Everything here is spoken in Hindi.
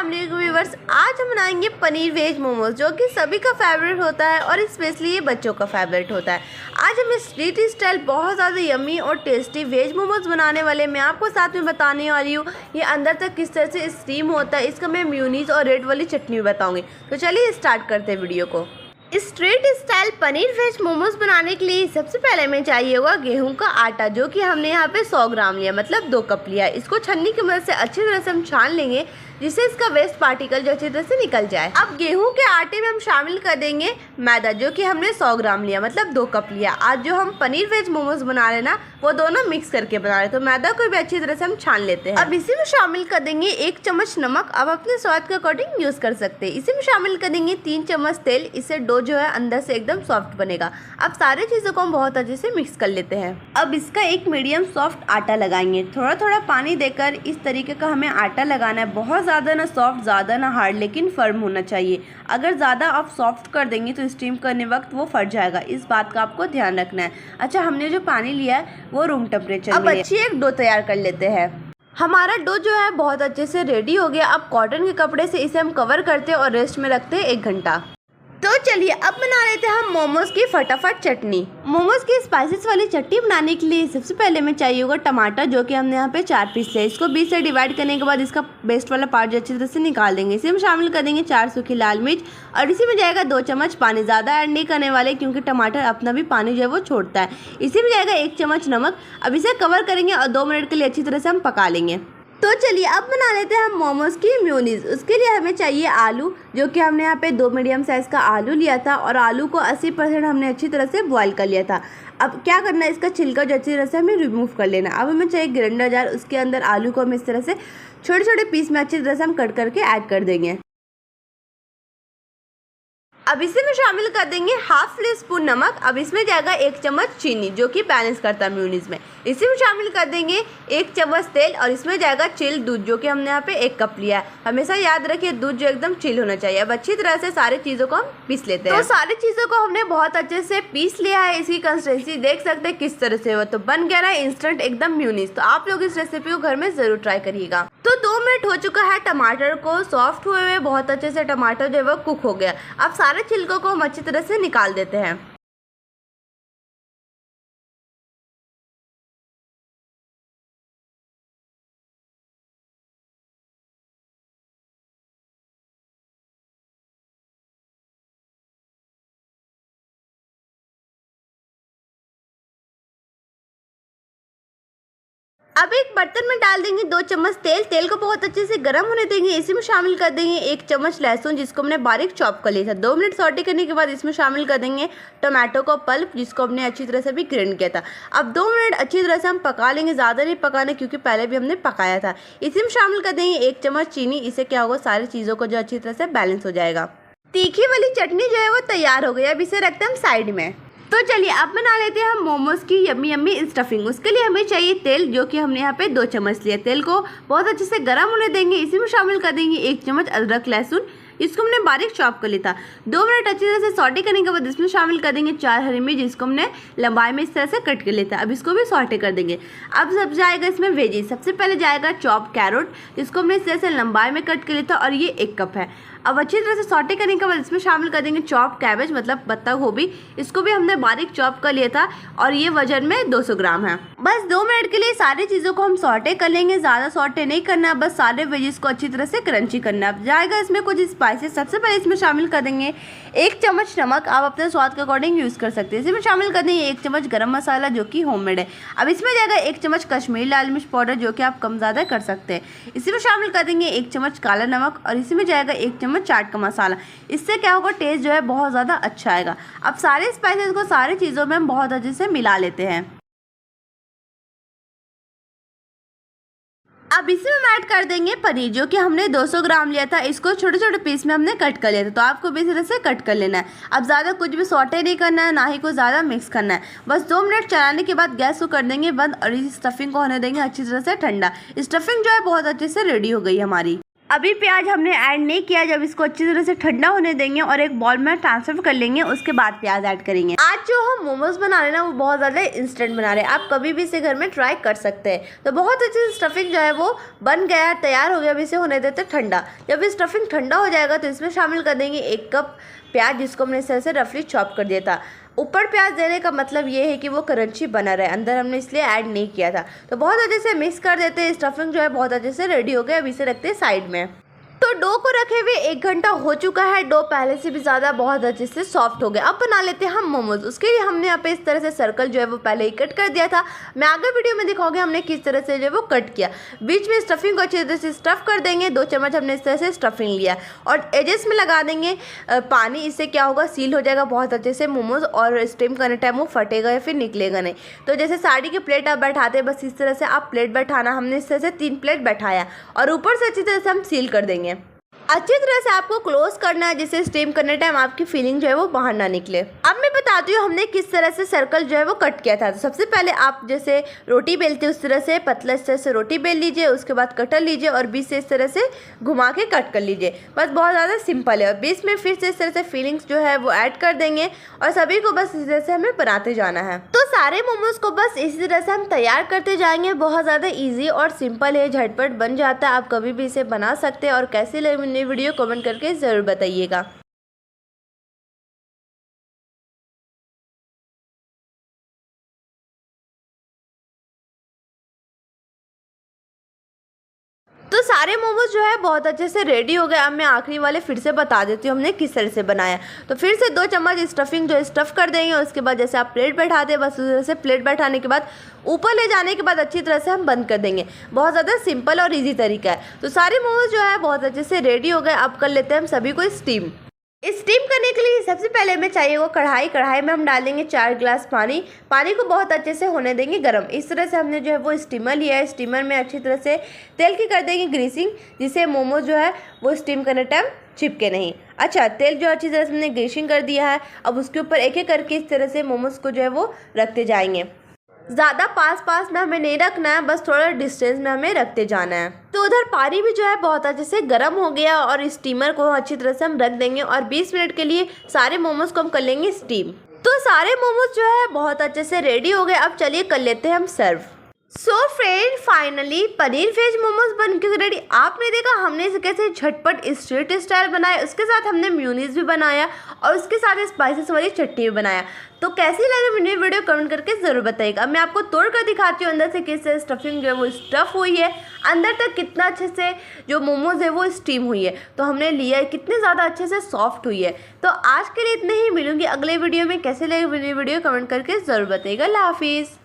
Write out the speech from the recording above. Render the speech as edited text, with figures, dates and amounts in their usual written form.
अस्सलाम वालेकुम व्यूअर्स, आज हम बनाएंगे पनीर वेज मोमोज जो कि सभी का फेवरेट होता है और स्पेशली ये बच्चों का फेवरेट होता है। आज हम स्ट्रीट स्टाइल बहुत ज़्यादा यम्मी और टेस्टी वेज मोमोज बनाने वाले। मैं आपको साथ में बताने वाली हूँ ये अंदर तक किस तरह से स्टीम होता है। इसका मैं म्यूनीस और रेड वाली चटनी भी बताऊँगी। तो चलिए स्टार्ट करते हैं वीडियो को। Street style paneer veg momos बनाने के लिए सबसे पहले हमें चाहिए होगा गेहूं का आटा, जो कि हमने यहाँ पे 100 ग्राम लिया, मतलब 2 कप लिया। इसको छन्नी की मदद से अच्छी तरह से हम छान लेंगे जिससे इसका वेस्ट पार्टिकल जो अच्छी तरह से निकल जाए। अब गेहूं के आटे में हम शामिल कर देंगे मैदा, जो कि हमने 100 ग्राम लिया, मतलब 2 कप लिया। आज जो हम पनीर वेज मोमोज बना रहे हैं ना, वो दोनों मिक्स करके बना रहे हैं, तो मैदा को भी अच्छी तरह से हम छान लेते हैं। अब इसी में शामिल कर देंगे 1 चम्मच नमक, अब अपने स्वाद के अकॉर्डिंग यूज कर सकते हैं। इसी में शामिल कर देंगे 3 चम्मच तेल, इससे डो जो है अंदर से एकदम सॉफ्ट बनेगा। अब सारी चीज़ों को हम बहुत अच्छे से मिक्स कर लेते हैं। अब इसका एक मीडियम सॉफ्ट आटा लगाएंगे, थोड़ा थोड़ा पानी देकर इस तरीके का हमें आटा लगाना है। बहुत ज़्यादा ना सॉफ्ट, ज़्यादा ना हार्ड, लेकिन फर्म होना चाहिए। अगर ज़्यादा आप सॉफ्ट कर देंगे तो स्टीम करने वक्त वो फट जाएगा, इस बात का आपको ध्यान रखना है। अच्छा, हमने जो पानी लिया है वो रूम टेम्परेचर में। अब अच्छी एक डो तैयार कर लेते हैं। हमारा डो जो है बहुत अच्छे से रेडी हो गया। अब कॉटन के कपड़े से इसे हम कवर करते हैं और रेस्ट में रखते हैं 1 घंटा। तो चलिए अब बना लेते हैं हम मोमोज की फटाफट चटनी। मोमोज की स्पाइसेस वाली चटनी बनाने के लिए सबसे पहले हमें चाहिए होगा टमाटर, जो कि हमने यहाँ पे 4 पीस लिया। इसको 20 से डिवाइड करने के बाद इसका बेस्ट वाला पार्ट जो अच्छी तरह से निकाल देंगे। इसे हम शामिल कर देंगे 4 सूखी लाल मिर्च और इसी में जाएगा 2 चम्मच पानी। ज़्यादा ऐड नहीं करने वाले क्योंकि टमाटर अपना भी पानी जो है वो छोड़ता है। इसी में जाएगा 1 चम्मच नमक। अब इसे कवर करेंगे और 2 मिनट के लिए अच्छी तरह से हम पका लेंगे। तो चलिए अब बना लेते हैं हम मोमोज की म्यूनीस। उसके लिए हमें चाहिए आलू, जो कि हमने यहाँ पे 2 मीडियम साइज़ का आलू लिया था और आलू को 80% हमने अच्छी तरह से बॉईल कर लिया था। अब क्या करना है, इसका छिलका जो अच्छी तरह से हमें रिमूव कर लेना। अब हमें चाहिए ग्राइंडर जार, उसके अंदर आलू को हम इस तरह से छोटे छोटे पीस में अच्छी तरह से हम कट करके ऐड कर देंगे। अब इसे में शामिल कर देंगे हाफ टीस्पून नमक। अब इसमें जाएगा 1 चम्मच चीनी, जो कि बैलेंस करता है म्यूनीस में। इसी में शामिल कर देंगे 1 चम्मच तेल और इसमें जाएगा चिल दूध, जो कि हमने यहाँ पे 1 कप लिया है। हमेशा याद रखिए दूध जो एकदम चिल होना चाहिए। अब अच्छी तरह से सारी चीज़ों को हम पीस लेते हैं। तो सारी चीज़ों को हमने बहुत अच्छे से पीस लिया है। इसकी कंसिस्टेंसी देख सकते हैं किस तरह से हो, तो बन गया ना इंस्टेंट एकदम म्यूनीस। तो आप लोग इस रेसिपी को घर में ज़रूर ट्राई करिएगा। तो 2 मिनट हो चुका है, टमाटर को सॉफ्ट हुए हुए बहुत अच्छे से टमाटर जो है वो कुक हो गया। अब सारे छिलकों को हम अच्छी तरह से निकाल देते हैं। अब एक बर्तन में डाल देंगे 2 चम्मच तेल। तेल को बहुत अच्छे से गर्म होने देंगे। इसी में शामिल कर देंगे 1 चम्मच लहसुन, जिसको हमने बारीक चॉप कर लिया था। 2 मिनट सौटे करने के बाद इसमें शामिल कर देंगे टमाटो का पल्प, जिसको हमने अच्छी तरह से भी ग्राइंड किया था। अब 2 मिनट अच्छी तरह से हम पका लेंगे, ज़्यादा नहीं पकाना क्योंकि पहले भी हमने पकाया था। इसी में शामिल कर देंगे 1 चम्मच चीनी। इससे क्या होगा, सारी चीज़ों को जो अच्छी तरह से बैलेंस हो जाएगा। तीखी वाली चटनी जो है वो तैयार हो गई। अब इसे रखते हैं हम साइड में। तो चलिए अब बना लेते हैं हम मोमोज की यम्मी यम्मी स्टफिंग। उसके लिए हमें चाहिए तेल, जो कि हमने यहाँ पे 2 चम्मच लिया। तेल को बहुत अच्छे से गर्म होने देंगे। इसी में शामिल कर देंगे 1 चम्मच अदरक लहसुन, इसको हमने बारीक चॉप कर लिया था। 2 मिनट अच्छी तरह से सॉटे करने के बाद इसमें शामिल कर देंगे 4 हरी मिर्च, जिसको हमने लंबाई में इस तरह से कट कर लेता है। अब इसको भी सॉटे कर देंगे। अब सब जाएगा इसमें वेजीज। सबसे पहले जाएगा चॉप कैरोट, जिसको हमने इस तरह से लंबाई में कट कर लिया था और ये 1 कप है। अब अच्छी तरह से सॉटे करने के बाद इसमें शामिल कर देंगे चॉप कैबेज, मतलब पत्ता गोभी। इसको भी हमने बारीक चॉप कर लिया था और ये वजन में 200 ग्राम है। बस 2 मिनट के लिए सारी चीज़ों को हम सॉटे कर लेंगे। ज़्यादा सॉटे नहीं करना है, बस सारे वेजिस को अच्छी तरह से क्रंची करना है। अब जाएगा इसमें कुछ स्पाइसेस। सबसे पहले इसमें शामिल कर देंगे 1 चम्मच नमक, आप अपने स्वाद के अकॉर्डिंग यूज़ कर सकते हैं। इसमें शामिल कर देंगे 1 चम्मच गरम मसाला, जो कि होममेड है। अब इसमें जाएगा 1 चम्मच कश्मीरी लाल मिर्च पाउडर, जो कि आप कम ज़्यादा कर सकते हैं। इसी में शामिल कर देंगे 1 चम्मच काला नमक और इसी में जाएगा 1 चम्मच चाट का मसाला। इससे क्या होगा, टेस्ट जो है बहुत ज़्यादा अच्छा आएगा। अब सारे स्पाइसेस को सारी चीज़ों में हम बहुत अच्छे से मिला लेते हैं। अब इसी में ऐड कर देंगे पनीर, जो कि हमने 200 ग्राम लिया था। इसको छोटे छोटे पीस में हमने कट कर लिया था, तो आपको भी इस तरह से कट कर लेना है। अब ज़्यादा कुछ भी सॉटे नहीं करना है, ना ही कुछ ज़्यादा मिक्स करना है। बस 2 मिनट चलाने के बाद गैस को कर देंगे बंद और इस स्टफिंग को होने देंगे अच्छी तरह से ठंडा। स्टफिंग जो है बहुत अच्छे से रेडी हो गई हमारी। अभी प्याज हमने ऐड नहीं किया, जब इसको अच्छी तरह से ठंडा होने देंगे और एक बॉल में ट्रांसफर कर लेंगे, उसके बाद प्याज ऐड करेंगे। आज जो हम मोमोज बना रहे हैं ना वो बहुत ज़्यादा इंस्टेंट बना रहे हैं, आप कभी भी इसे घर में ट्राई कर सकते हैं। तो बहुत अच्छे से स्टफिंग जो है वो बन गया, तैयार हो गया। अभी इसे होने देते ठंडा। जब स्टफिंग ठंडा हो जाएगा तो इसमें शामिल कर देंगे 1 कप प्याज, जिसको हमने इस तरह से रफली चॉप कर दिया था। ऊपर प्याज देने का मतलब ये है कि वो क्रंची बना रहे, अंदर हमने इसलिए ऐड नहीं किया था। तो बहुत अच्छे से मिक्स कर देते हैं। स्टफिंग जो है बहुत अच्छे से रेडी हो गया। अभी इसे रखते हैं साइड में। तो डो को रखे हुए 1 घंटा हो चुका है। डो पहले से भी ज़्यादा बहुत अच्छे से सॉफ्ट हो गया। अब बना लेते हैं हम मोमोज। उसके लिए हमने यहाँ पे इस तरह से सर्कल जो है वो पहले ही कट कर दिया था। मैं आगे वीडियो में दिखाऊंगी हमने किस तरह से जो है वो कट किया। बीच में स्टफिंग को अच्छी तरह से स्टफ कर देंगे। 2 चम्मच हमने इस तरह से स्टफिंग लिया और एजेस में लगा देंगे पानी। इससे क्या होगा, सील हो जाएगा बहुत अच्छे से मोमोज, और स्टीम करने टाइम वो फटेगा या फिर निकलेगा नहीं। तो जैसे साड़ी की प्लेट आप बैठाते हैं, बस इस तरह से आप प्लेट बैठाना। हमने इस तरह से 3 प्लेट बैठाया और ऊपर से अच्छी तरह से हम सील कर देंगे। अच्छी तरह से आपको क्लोज करना है, जिससे स्टीम करने टाइम आपकी फीलिंग जो है वो बाहर ना निकले। अब मैं बताती हूँ हमने किस तरह से सर्कल जो है वो कट किया था। तो सबसे पहले आप जैसे रोटी बेलते उस तरह से पतला इस तरह से रोटी बेल लीजिए। उसके बाद कटर लीजिए और बीच से इस तरह से घुमा के कट कर लीजिए। बस बहुत ज़्यादा सिंपल है। और बीच में फिर से इस तरह से फीलिंग्स जो है वो ऐड कर देंगे और सभी को बस इस तरह से हमें बनाते जाना है। तो सारे मोमोज को बस इसी तरह से हम तैयार करते जाएंगे। बहुत ज़्यादा ईजी और सिंपल है, झटपट बन जाता है। आप कभी भी इसे बना सकते हैं। और कैसी लगी वीडियो कमेंट करके ज़रूर बताइएगा। तो सारे मोमोज जो है बहुत अच्छे से रेडी हो गए। अब मैं आखिरी वाले फिर से बता देती हूँ हमने किस तरह से बनाया। तो फिर से 2 चम्मच स्टफिंग जो स्टफ़ कर देंगे। उसके बाद जैसे आप प्लेट बैठाते हैं, बस उस तरह से प्लेट बैठाने के बाद ऊपर ले जाने के बाद अच्छी तरह से हम बंद कर देंगे। बहुत ज़्यादा सिंपल और ईजी तरीका है। तो सारे मोमोज जो है बहुत अच्छे से रेडी हो गए। अब कर लेते हैं हम सभी को स्टीम। स्टीम करने के लिए सबसे पहले हमें चाहिए वो कढ़ाई में हम डालेंगे 4 गिलास पानी को बहुत अच्छे से होने देंगे गर्म। इस तरह से हमने जो है वो स्टीमर लिया है। स्टीमर में अच्छी तरह से तेल की कर देंगे ग्रीसिंग, जिससे मोमोज जो है वो स्टीम करने टाइम चिपके नहीं। अच्छा, तेल जो अच्छी तरह से हमने ग्रीसिंग कर दिया है। अब उसके ऊपर एक एक करके इस तरह से मोमोज को जो है वो रखते जाएंगे। ज़्यादा पास में हमें नहीं रखना है, बस थोड़ा डिस्टेंस में हमें रखते जाना है। तो उधर पानी भी जो है बहुत अच्छे से गर्म हो गया और स्टीमर को अच्छी तरह से हम रख देंगे और 20 मिनट के लिए सारे मोमोज को हम कर लेंगे स्टीम। तो सारे मोमोज जो है बहुत अच्छे से रेडी हो गए। अब चलिए कर लेते हैं हम serve. So friend, finally paneer veg momos बन के रेडी। आपने देखा हमने इसे कैसे झटपट स्ट्रीट स्टाइल बनाया। उसके साथ हमने म्यूनीस भी बनाया और उसके साथ स्पाइसेस वाली चटनी भी बनाया। तो कैसी लगी मेरी वीडियो कमेंट करके ज़रूर बताइएगा। मैं आपको तोड़ कर दिखाती हूँ अंदर से किस तरह स्टफिंग जो है वो स्टफ़ हुई है, अंदर तक कितना अच्छे से जो मोमोज है वो स्टीम हुई है। तो हमने लिया है, कितने ज़्यादा अच्छे से सॉफ्ट हुई है। तो आज के लिए इतने ही। मिलूंगी अगले वीडियो में। कैसे लगी मेरी वीडियो कमेंट करके ज़रूर बताइएगा। अल्लाह हाफिज़।